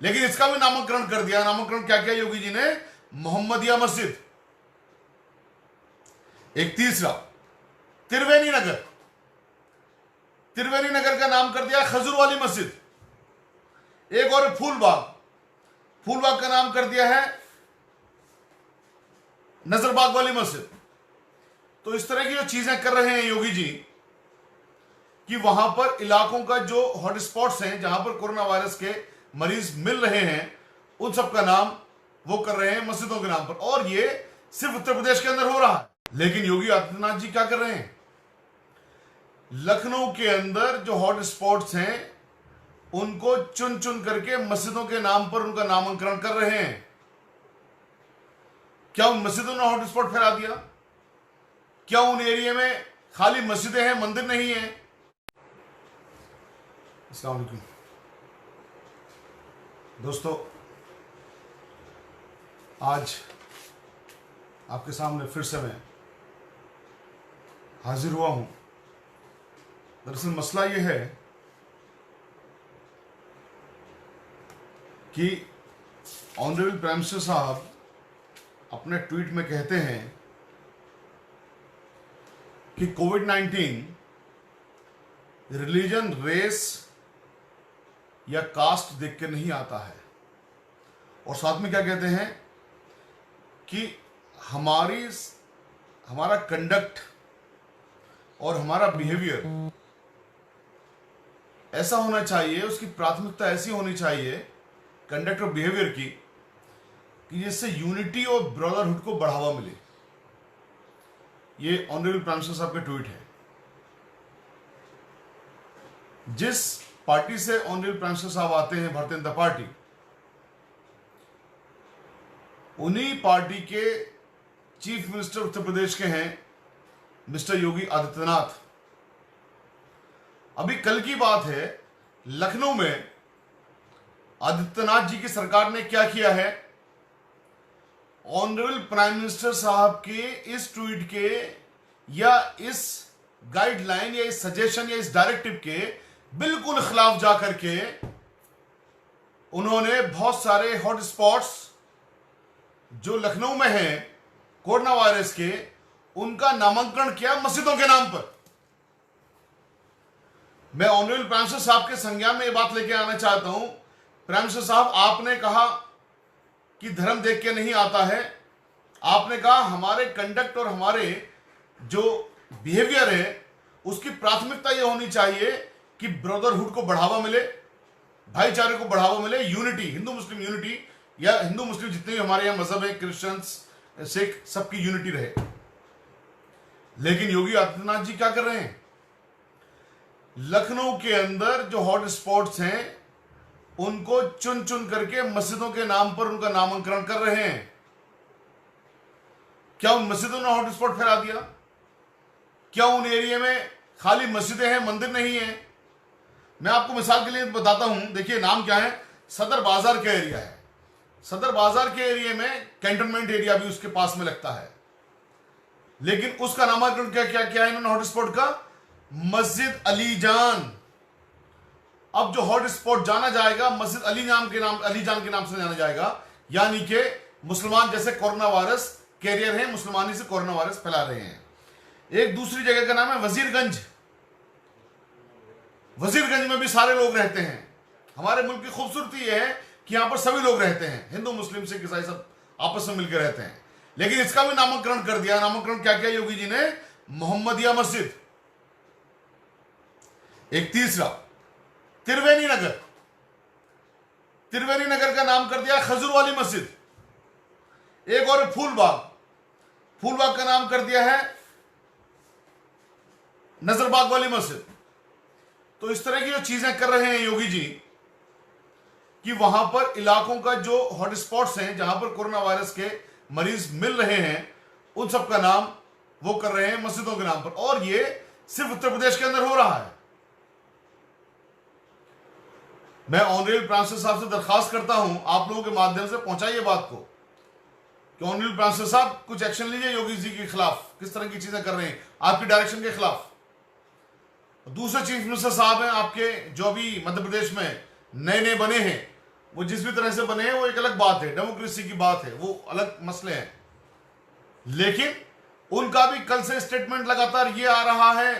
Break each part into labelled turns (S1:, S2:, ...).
S1: लेकिन इसका भी नामकरण कर दिया। नामकरण क्या किया योगी जी ने? मोहम्मदिया मस्जिद। एक तीसरा त्रिवेणी नगर, त्रिवेणी नगर का नाम कर दिया खजूर वाली मस्जिद। एक और फूलबाग, फूलबाग का नाम कर दिया है नजरबाग वाली मस्जिद। तो इस तरह की जो चीजें कर रहे हैं योगी जी कि वहां पर इलाकों का जो हॉटस्पॉट्स हैं, जहां पर कोरोना वायरस के मरीज मिल रहे हैं, उन सब का नाम वो कर रहे हैं मस्जिदों के नाम पर। और ये सिर्फ उत्तर प्रदेश के अंदर हो रहा है। लेकिन योगी आदित्यनाथ जी क्या कर रहे हैं? लखनऊ के अंदर जो हॉटस्पॉट्स हैं उनको चुन चुन करके मस्जिदों के नाम पर उनका नामकरण कर रहे हैं। क्या उन मस्जिदों ने हॉटस्पॉट फैला दिया? क्या उन एरिया में खाली मस्जिदें हैं, मंदिर नहीं है? अस्सलाम वालेकुम दोस्तों, आज आपके सामने फिर से मैं हाजिर हुआ हूं। दरअसल मसला यह है कि ऑनरेबल प्राइम मिनिस्टर साहब अपने ट्वीट में कहते हैं कि कोविड-19 रिलीजन, रेस या कास्ट देख के नहीं आता है। और साथ में क्या कहते हैं कि हमारा कंडक्ट और हमारा बिहेवियर ऐसा होना चाहिए, उसकी प्राथमिकता ऐसी होनी चाहिए कंडक्ट और बिहेवियर की कि जिससे यूनिटी और ब्रदरहुड को बढ़ावा मिले। ये ऑनरेबल प्राइम मिनिस्टर साहब का ट्वीट है। जिस पार्टी से ऑनरेबल प्राइम मिनिस्टर साहब आते हैं, भारतीय जनता पार्टी, उन्हीं पार्टी के चीफ मिनिस्टर उत्तर प्रदेश के हैं मिस्टर योगी आदित्यनाथ। अभी कल की बात है, लखनऊ में आदित्यनाथ जी की सरकार ने क्या किया है? ऑनरेबल प्राइम मिनिस्टर साहब के इस ट्वीट के या इस गाइडलाइन या इस सजेशन या इस डायरेक्टिव के बिल्कुल खिलाफ जाकर के उन्होंने बहुत सारे हॉटस्पॉट्स जो लखनऊ में हैं कोरोना वायरस के, उनका नामकरण किया मस्जिदों के नाम पर। मैं ऑनरेबल प्राइम मिनिस्टर साहब के संज्ञान में यह बात लेके आना चाहता हूं। प्राइम मिनिस्टर साहब, आपने कहा कि धर्म देख के नहीं आता है। आपने कहा हमारे कंडक्ट और हमारे जो बिहेवियर है उसकी प्राथमिकता यह होनी चाहिए कि ब्रदरहुड को बढ़ावा मिले, भाईचारे को बढ़ावा मिले, यूनिटी, हिंदू मुस्लिम यूनिटी, या हिंदू मुस्लिम जितने भी हमारे यहां मजहब है, क्रिश्चियंस, सिख, सबकी यूनिटी रहे। लेकिन योगी आदित्यनाथ जी क्या कर रहे हैं? लखनऊ के अंदर जो हॉटस्पॉट्स हैं उनको चुन चुन करके मस्जिदों के नाम पर उनका नामकरण कर रहे हैं। क्या उन मस्जिदों ने हॉटस्पॉट फैला दिया? क्या उन एरिया में खाली मस्जिदें हैं, मंदिर नहीं है? मैं आपको मिसाल के लिए बताता हूं। देखिए नाम क्या है, सदर बाजार का एरिया है। सदर बाजार के एरिया में कैंटोनमेंट एरिया भी उसके पास में लगता है, लेकिन उसका नामकरण क्या क्या क्या है इन्होंने हॉटस्पॉट का? मस्जिद अली जान। अब जो हॉटस्पॉट जाना जाएगा मस्जिद अली जान के नाम से जाना जाएगा, यानी कि मुसलमान जैसे कोरोना वायरस कैरियर हैं, मुसलमानी से कोरोना वायरस फैला रहे हैं। एक दूसरी जगह का नाम है वजीरगंज। वजीरगंज में भी सारे लोग रहते हैं। हमारे मुल्क की खूबसूरती यह है कि यहां पर सभी लोग रहते हैं, हिंदू मुस्लिम सिख ईसाई सब आपस में मिलकर रहते हैं। लेकिन इसका भी नामकरण कर दिया। नामकरण क्या किया योगी जी ने? मोहम्मदिया मस्जिद। एक तीसरा त्रिवेणी नगर, त्रिवेणी नगर का नाम कर दिया खजूर वाली मस्जिद। एक और फूलबाग, फूलबाग का नाम कर दिया है नजरबाग वाली मस्जिद। तो इस तरह की जो चीजें कर रहे हैं योगी जी कि वहां पर इलाकों का जो हॉटस्पॉट्स हैं, जहां पर कोरोना वायरस के मरीज मिल रहे हैं, उन सब का नाम वो कर रहे हैं मस्जिदों के नाम पर। और ये सिर्फ उत्तर प्रदेश के अंदर हो रहा है। मैं ऑनरेबल प्राइम मिनिस्टर साहब से दरखास्त करता हूं, आप लोगों के माध्यम से पहुंचाइए बात को कि ऑनरेबल प्राइम मिनिस्टर साहब कुछ एक्शन लीजिए योगी जी के खिलाफ। किस तरह की चीजें कर रहे हैं आपकी डायरेक्शन के खिलाफ। दूसरे चीफ मिनिस्टर साहब हैं आपके, जो अभी मध्य प्रदेश में नए नए बने हैं, वो जिस भी तरह से बने हैं वो एक अलग बात है, डेमोक्रेसी की बात है, वो अलग मसले हैं। लेकिन उनका भी कल से स्टेटमेंट लगातार ये आ रहा है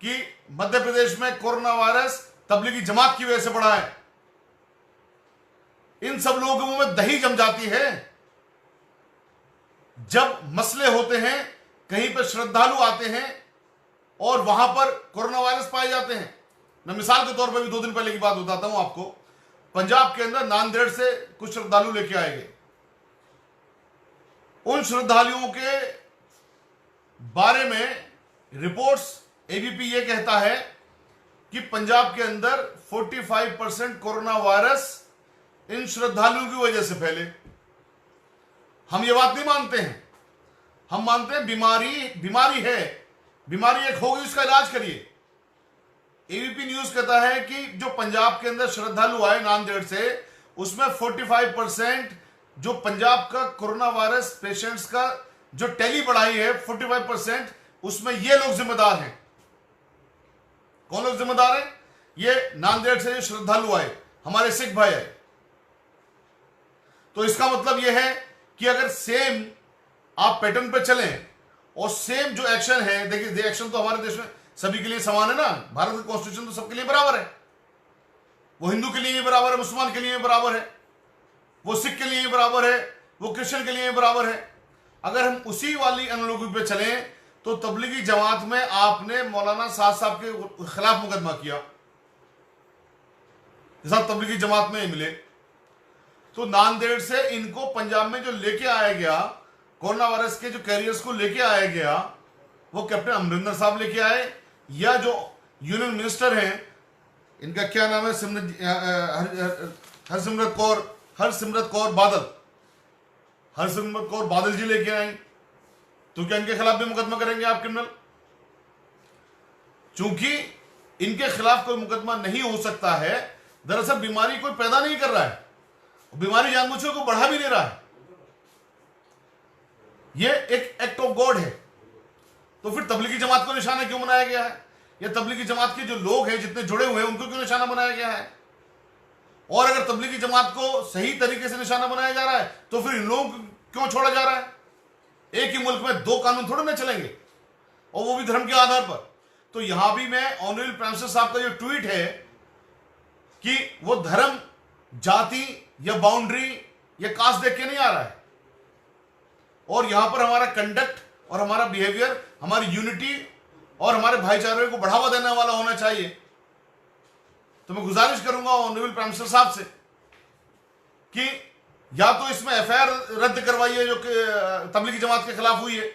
S1: कि मध्य प्रदेश में कोरोना वायरस तबलीगी जमात की वजह से बढ़ा है। इन सब लोगों के मुंह में दही जम जाती है जब मसले होते हैं, कहीं पर श्रद्धालु आते हैं और वहां पर कोरोना वायरस पाए जाते हैं। मैं मिसाल के तौर पर भी 2 दिन पहले की बात बताता हूं आपको। पंजाब के अंदर नांदेड़ से कुछ श्रद्धालु लेके आए गए। उन श्रद्धालुओं के बारे में रिपोर्ट्स, एबीपी ये कहता है कि पंजाब के अंदर 45% कोरोना वायरस इन श्रद्धालुओं की वजह से फैले। हम ये बात नहीं मानते हैं, हम मानते हैं बीमारी है, बीमारी एक होगी, उसका इलाज करिए। एबीपी न्यूज कहता है कि जो पंजाब के अंदर श्रद्धालु आए नांदेड़ से, उसमें 45% जो पंजाब का कोरोना वायरस पेशेंट्स का जो टैली बढ़ाई है 45%, उसमें ये लोग जिम्मेदार हैं। कौन लोग जिम्मेदार हैं? ये नांदेड़ से श्रद्धालु आए, हमारे सिख भाई आए। तो इसका मतलब यह है कि अगर सेम आप पैटर्न पे चलें और सेम जो एक्शन है, देखिए एक्शन तो हमारे देश में सभी के लिए समान है ना, भारत का कॉन्स्टिट्यूशन तो सबके लिए बराबर है। वो हिंदू के लिए भी बराबर है, मुसलमान के लिए भी बराबर है, वो सिख के लिए भी बराबर है, वो क्रिश्चियन के लिए भी बराबर है। अगर हम उसी वाली एनालॉजी पे चलें तो तबलीगी जमात में आपने मौलाना साहब के खिलाफ मुकदमा किया, तबलीगी जमात में मिले, तो नांदेड़ से इनको पंजाब में जो लेके आया गया, कोरोना वायरस के जो कैरियर्स को लेके आया गया, वो कैप्टन अमरिंदर साहब लेके आए, या जो यूनियन मिनिस्टर हैं, इनका क्या नाम है, हरसिमरत कौर बादल जी लेके आए। तो क्या इनके खिलाफ भी मुकदमा करेंगे आप क्रिमिनल? चूंकि इनके खिलाफ कोई मुकदमा नहीं हो सकता है, दरअसल बीमारी कोई पैदा नहीं कर रहा है, बीमारी जानबूझकर को बढ़ा भी नहीं रहा है, ये एक एक्ट ऑफ गॉड है। तो फिर तबलीगी जमात को निशाना क्यों बनाया गया है? या तबलीगी जमात के जो लोग हैं, जितने जुड़े हुए हैं, उनको क्यों निशाना बनाया गया है? और अगर तबलीगी जमात को सही तरीके से निशाना बनाया जा रहा है तो फिर इन लोगों को क्यों छोड़ा जा रहा है? एक ही मुल्क में 2 कानून थोड़े ना चलेंगे, और वो भी धर्म के आधार पर। तो यहां भी मैं ऑनरेबल प्राइम मिनिस्टर साहब का जो ट्वीट है कि वो धर्म, जाति या बाउंड्री या कास्ट देख के नहीं आ रहा है, और यहां पर हमारा कंडक्ट और हमारा बिहेवियर, हमारी यूनिटी और हमारे भाईचारे को बढ़ावा देने वाला होना चाहिए। तो मैं गुजारिश करूंगा ऑनरेबल प्राइम मिनिस्टर साहब से कि या तो इसमें एफआईआर रद्द करवाइए जो तबलीगी जमात के खिलाफ हुई है,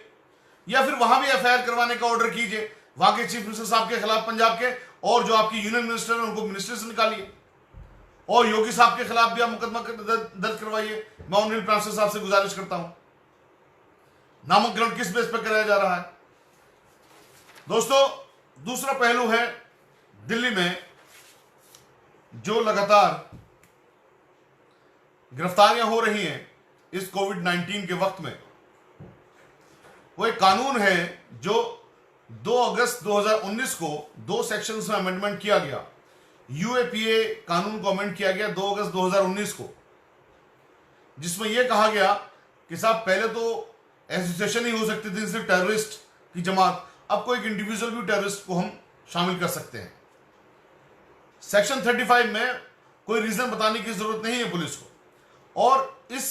S1: या फिर वहां भी एफआईआर करवाने का ऑर्डर कीजिए वहां के चीफ मिनिस्टर साहब के खिलाफ पंजाब के, और जो आपकी यूनियन मिनिस्टर है उनको मिनिस्ट्री से निकालिए, और योगी साहब के खिलाफ भी आप मुकदमा दर्ज करवाइए। मैं ऑनरेबल प्राइम मिनिस्टर साहब से गुजारिश करता हूं। नामांकन किस बेस पर कराया जा रहा है? दोस्तों, दूसरा पहलू है दिल्ली में जो लगातार गिरफ्तारियां हो रही हैं इस कोविड-19 के वक्त में। वो एक कानून है जो 2 अगस्त 2019 को 2 सेक्शंस में अमेंडमेंट किया गया। यूएपीए कानून को अमेंड किया गया 2 अगस्त 2019 को, जिसमें यह कहा गया कि साहब पहले तो एसोसिएशन ही हो सकती थी सिर्फ टेररिस्ट की जमात, अब कोई एक इंडिविजुअल भी टेररिस्ट को हम शामिल कर सकते हैं। सेक्शन 35 में कोई रीजन बताने की जरूरत नहीं है पुलिस को। और इस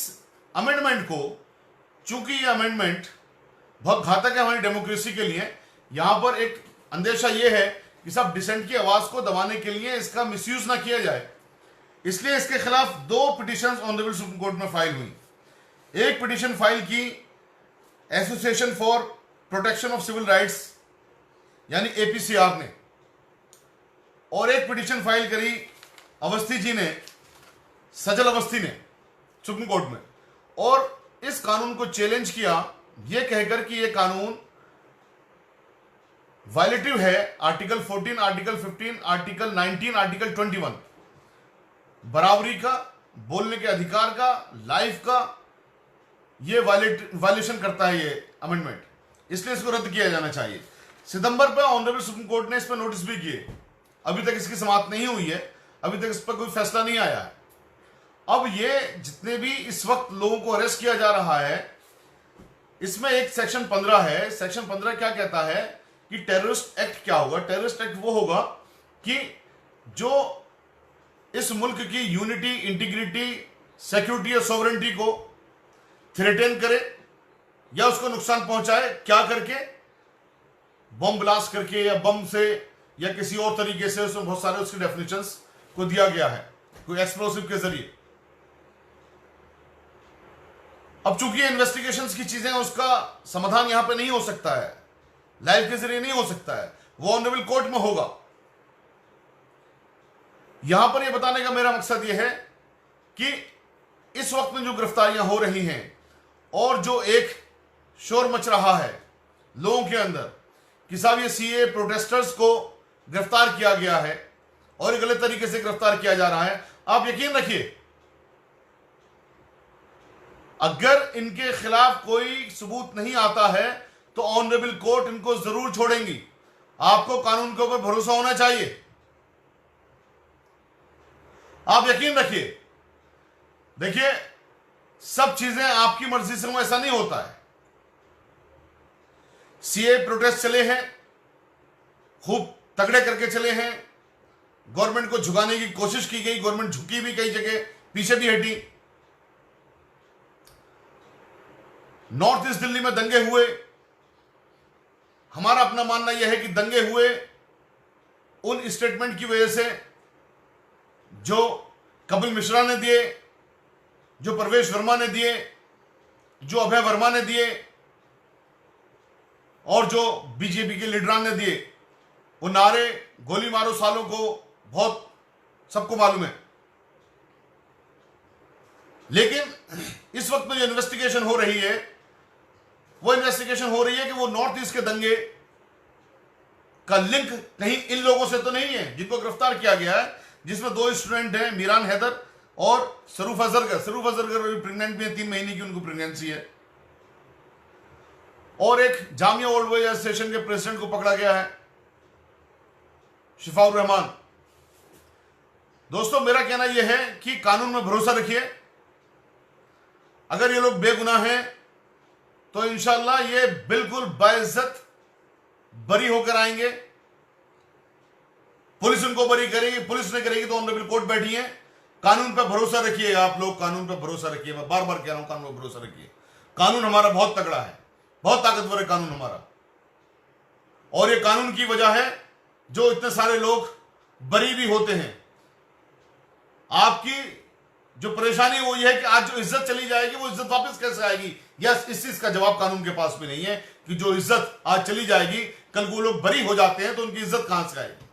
S1: अमेंडमेंट को, चूंकि ये अमेंडमेंट बहुत घातक है हमारी डेमोक्रेसी के लिए, यहां पर एक अंदेशा यह है कि सब डिसेंट की आवाज को दबाने के लिए इसका मिसयूज ना किया जाए, इसलिए इसके खिलाफ 2 पिटीशन ऑनरेबल सुप्रीम कोर्ट में फाइल हुई। एक पिटीशन फाइल की association for protection of civil rights यानी एपीसीआर ने, और एक पिटीशन फाइल करी अवस्थी जी ने, सजल अवस्थी ने सुप्रीम कोर्ट में, और इस कानून को चैलेंज किया यह कहकर कि यह कानून वायलेटिव है आर्टिकल 14, आर्टिकल 15, आर्टिकल 19, आर्टिकल 21, बराबरी का, बोलने के अधिकार का, लाइफ का, यह वायलेशन करता है ये अमेंडमेंट, इसलिए इसको रद्द किया जाना चाहिए। सितंबर पर ऑनरेबल सुप्रीम कोर्ट ने इस पर नोटिस भी किए, अभी तक इसकी समाप्त नहीं हुई है, अभी तक इस पर कोई फैसला नहीं आया है। अब ये जितने भी इस वक्त लोगों को अरेस्ट किया जा रहा है, इसमें एक सेक्शन 15 है। सेक्शन 15 क्या कहता है कि टेररिस्ट एक्ट क्या होगा? टेररिस्ट एक्ट वो होगा कि जो इस मुल्क की यूनिटी, इंटीग्रिटी, सिक्योरिटी या सॉवरेंटी को थ्रेटन करे या उसको नुकसान पहुंचाए। क्या करके? बम ब्लास्ट करके या बम से या किसी और तरीके से। उसमें बहुत सारे उसके डेफिनेशंस को दिया गया है, कोई एक्सप्लोसिव के जरिए। अब चूंकि इन्वेस्टिगेशंस की चीजें, उसका समाधान यहां पे नहीं हो सकता है, लाइव के जरिए नहीं हो सकता है, वो ऑनरेबल कोर्ट में होगा। यहां पर यह बताने का मेरा मकसद यह है कि इस वक्त में जो गिरफ्तारियां हो रही हैं और जो एक शोर मच रहा है लोगों के अंदर कि साहब ये सीए प्रोटेस्टर्स को गिरफ्तार किया गया है और एक गलत तरीके से गिरफ्तार किया जा रहा है, आप यकीन रखिए अगर इनके खिलाफ कोई सबूत नहीं आता है तो ऑनरेबल कोर्ट इनको जरूर छोड़ेंगी। आपको कानून के ऊपर भरोसा होना चाहिए, आप यकीन रखिए। देखिए, सब चीजें आपकी मर्जी से हो ऐसा नहीं होता है। सीए प्रोटेस्ट चले हैं, खूब तगड़े करके चले हैं, गवर्नमेंट को झुकाने की कोशिश की गई, गवर्नमेंट झुकी भी, कई जगह पीछे भी हटी। नॉर्थ ईस्ट दिल्ली में दंगे हुए, हमारा अपना मानना यह है कि दंगे हुए उन स्टेटमेंट की वजह से जो कपिल मिश्रा ने दिए, जो प्रवेश वर्मा ने दिए, जो अभय वर्मा ने दिए और जो बीजेपी के लीडरान ने दिए। वो नारे गोली मारो सालों को बहुत सबको मालूम है। लेकिन इस वक्त में जो इन्वेस्टिगेशन हो रही है, वो इन्वेस्टिगेशन हो रही है कि वो नॉर्थ ईस्ट के दंगे का लिंक कहीं इन लोगों से तो नहीं है जिनको गिरफ्तार किया गया है, जिसमें 2 स्टूडेंट हैं, मीरान हैदर और सरूफ अजहर। सरूफ अजहर प्रेग्नेंट भी है, 3 महीने की उनको प्रेगनेंसी है। और एक जामिया ओल्ड बॉयज एसोसिएशन के प्रेसिडेंट को पकड़ा गया है, शिफाउर रहमान। दोस्तों, मेरा कहना यह है कि कानून में भरोसा रखिए। अगर ये लोग बेगुनाह हैं तो इंशाअल्लाह ये बिल्कुल बाइज्जत बरी होकर आएंगे। पुलिस उनको बरी करेगी, पुलिस ने करेगी तो ऑनरेबल कोर्ट बैठी है। कानून पर भरोसा रखिए, आप लोग कानून पर भरोसा रखिए। मैं बार बार कह रहा हूं, कानून पर भरोसा रखिए। कानून हमारा बहुत तगड़ा है, बहुत ताकतवर है कानून हमारा। और ये कानून की वजह है जो इतने सारे लोग बरी भी होते हैं। आपकी जो परेशानी वो ये है कि आज जो इज्जत चली जाएगी वो इज्जत वापस कैसे आएगी? यस, इस चीज का जवाब कानून के पास भी नहीं है कि जो इज्जत आज चली जाएगी, कल वो लोग बरी हो जाते हैं तो उनकी इज्जत कहां से आएगी?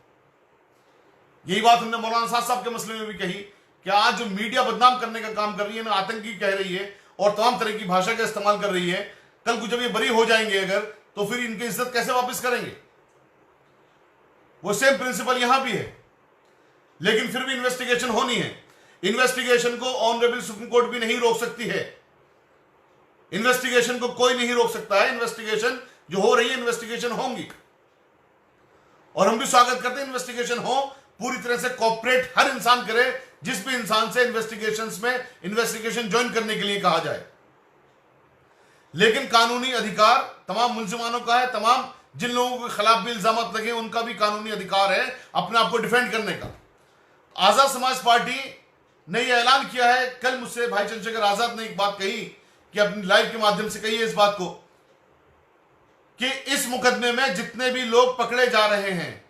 S1: यही बात हमने मौलाना साहब के मसले में भी कही कि आज जो मीडिया बदनाम करने का काम कर रही है ना, आतंकी कह रही है और तमाम तरह की भाषा का इस्तेमाल कर रही है, कल को जब ये बरी हो जाएंगे अगर, तो फिर इनकी इज्जत कैसे वापस करेंगे? वो सेम प्रिंसिपल यहां भी है। लेकिन फिर भी इन्वेस्टिगेशन होनी है। इन्वेस्टिगेशन को ऑनरेबल सुप्रीम कोर्ट भी नहीं रोक सकती है। इन्वेस्टिगेशन को कोई नहीं रोक सकता है। इन्वेस्टिगेशन जो हो रही है, इन्वेस्टिगेशन होंगी और हम भी स्वागत करते हैं इन्वेस्टिगेशन हो। पूरी तरह से कॉपरेट हर इंसान करे, जिस भी इंसान से इन्वेस्टिगेशंस में इन्वेस्टिगेशन ज्वाइन करने के लिए कहा जाए। लेकिन कानूनी अधिकार तमाम मुलजिमानों का है, तमाम जिन लोगों के खिलाफ भी इल्जाम लगे उनका भी कानूनी अधिकार है अपने आप को डिफेंड करने का। आजाद समाज पार्टी ने यह ऐलान किया है, कल मुझसे भाई चंद्रशेखर आजाद ने एक बात कही कि अपनी लाइव के माध्यम से कही है इस बात को कि इस मुकदमे में जितने भी लोग पकड़े जा रहे हैं,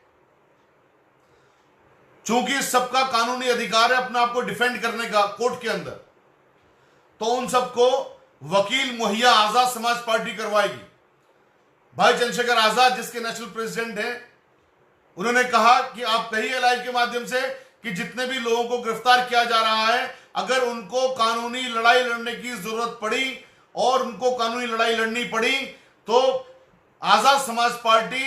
S1: चूंकि सबका कानूनी अधिकार है अपने आप को डिफेंड करने का कोर्ट के अंदर, तो उन सबको वकील मुहैया आजाद समाज पार्टी करवाएगी। भाई चंद्रशेखर आजाद जिसके नेशनल प्रेसिडेंट हैं, उन्होंने कहा कि आप कहिए लाइव के माध्यम से कि जितने भी लोगों को गिरफ्तार किया जा रहा है, अगर उनको कानूनी लड़ाई लड़ने की जरूरत पड़ी और उनको कानूनी लड़ाई लड़नी पड़ी तो आजाद समाज पार्टी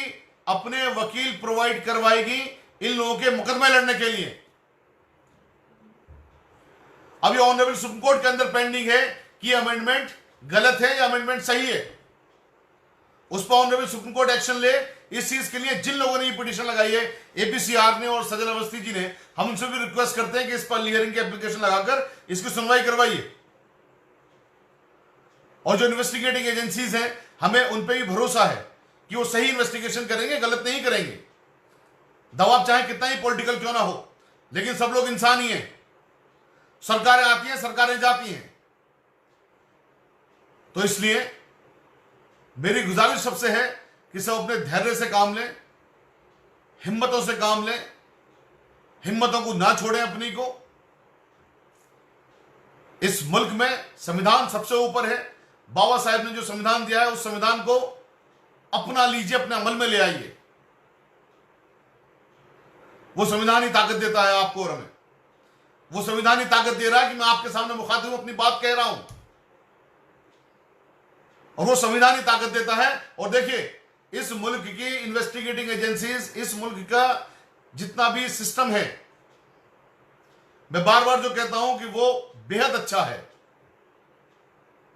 S1: अपने वकील प्रोवाइड करवाएगी इन लोगों के मुकदमे लड़ने के लिए। अभी ऑनरेबल सुप्रीम कोर्ट के अंदर पेंडिंग है कि अमेंडमेंट गलत है या अमेंडमेंट सही है। उस पर ऑनरेबल सुप्रीम कोर्ट एक्शन ले। इस चीज के लिए जिन लोगों ने ये पिटीशन लगाई है, एपीसीआर ने और सजल अवस्थी जी ने, हम उनसे भी रिक्वेस्ट करते हैं कि इस पर हियरिंग की एप्लीकेशन लगाकर इसकी सुनवाई करवाइए। और जो इन्वेस्टिगेटिंग एजेंसीज हैं, हमें उन पर भी भरोसा है कि वो सही इन्वेस्टिगेशन करेंगे, गलत नहीं करेंगे। दबाव चाहे कितना ही पॉलिटिकल क्यों ना हो, लेकिन सब लोग इंसान ही हैं। सरकारें आती हैं, सरकारें जाती हैं। तो इसलिए मेरी गुजारिश सबसे है कि सब अपने धैर्य से काम लें, हिम्मतों से काम लें, हिम्मतों को ना छोड़ें अपनी को। इस मुल्क में संविधान सबसे ऊपर है। बाबा साहेब ने जो संविधान दिया है, उस संविधान को अपना लीजिए, अपने अमल में ले आइए। वो संविधान ही ताकत देता है आपको और हमें। वो संविधान ही ताकत दे रहा है कि मैं आपके सामने मुखातिब अपनी बात कह रहा हूं, और वो संविधान ही ताकत देता है। और देखिए, इस मुल्क की इन्वेस्टिगेटिंग एजेंसीज, इस मुल्क का जितना भी सिस्टम है, मैं बार बार जो कहता हूं कि वो बेहद अच्छा है।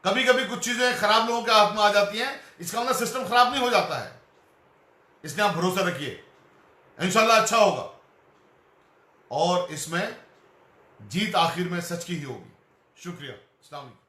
S1: कभी कभी कुछ चीजें खराब लोगों के हाथ में आ जाती हैं, इसका मतलब सिस्टम खराब नहीं हो जाता है। इसलिए आप भरोसा रखिए, इंशाल्लाह अच्छा होगा, और इसमें जीत आखिर में सच की ही होगी। शुक्रिया। अस्सलाम वालेकुम।